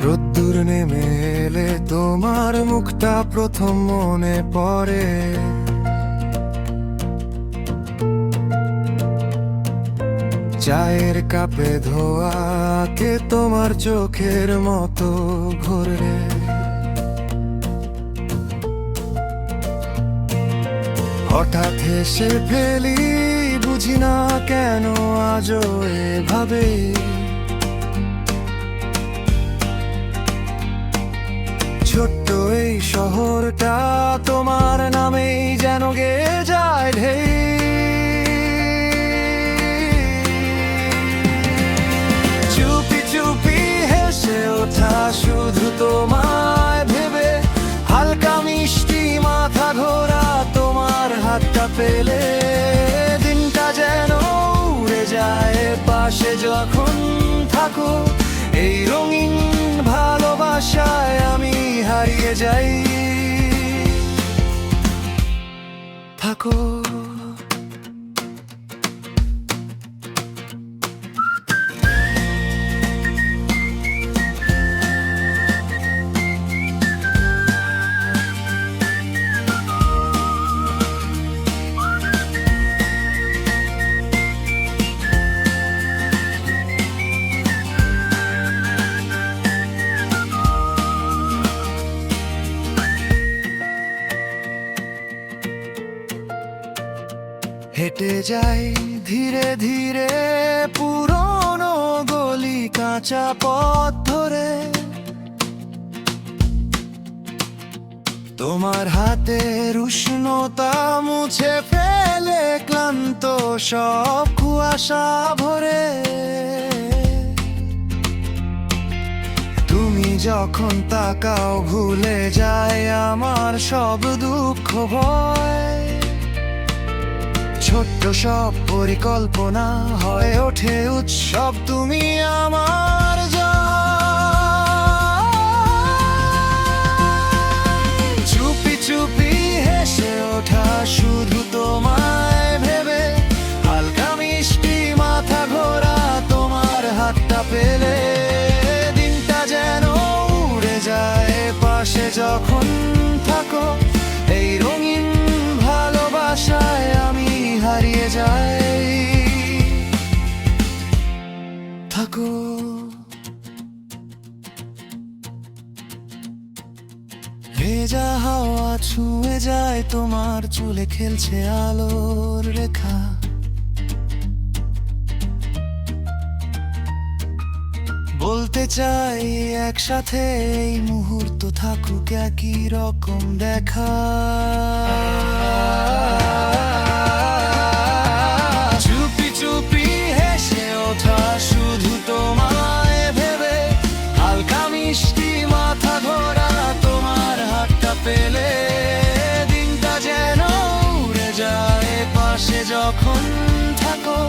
রোদ্দুর নেমে এলে তোমার মুখটা প্রথম মনে পড়ে। চায়ের কাপে ধোয়াকে তোমার চোখের মতো ঘোরে। হঠাৎ হেসে ফেলি, বুঝি না কেন আজও এভাবে। ছোট্ট এই শহরটা তোমার নামেই যেন গেয়ে যায় ঢেউ। চুপি চুপি হেসে ওঠা শুধু তোমায় ভেবে, হালকা মিষ্টি মাথা ঘোরা তোমার হাতটা পেলে। দিনটা যেন উড়ে যায় পাশে যখন থাকো, এই রঙিন ভালোবাসায় আমি হারিয়ে যাই। থাকো হেঁটে যাই ধীরে ধীরে পুরনো গলি কাঁচা পথ ধরে। তোমার হাতের উষ্ণতা মুছে ফেলে ক্লান্ত সব কুয়াশা ভরে। তুমি যখন তাকাও ভুলে যায় আমার সব দুঃখ ভয়। ছোট্ট সব পরিকল্পনা হয়ে ওঠে উৎসব, তুমি আমার জয়। চুপি চুপি হেসে ওঠা শুধু তোমায় ভেবে, হালকা মিষ্টি মাথা ঘোরা তোমার হাতটা পেলে। দিনটা যেন উড়ে যায় পাশে যখন থাকো, এই রঙিন ভালোবাসায় আমি হারিয়ে যাই। থাকো ভেজা হাওয়া ছুঁয়ে যায় তোমার চুলে, খেলছে আলোর রেখা। বলতে চাই একসাথে এই মুহূর্ত থাকুক একই রকম দেখা। চুপি চুপি হেসে ওঠা শুধু তোমায় ভেবে, হালকা মিষ্টি মাথা ঘোরা তোমার হাতটা পেলে। দিনটা যেন উড়ে যায় পাশে যখন থাকো,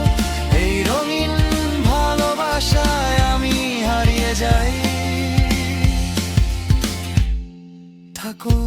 এই রঙিন ভালোবাসায় আমি হারিয়ে যাই। থাকো।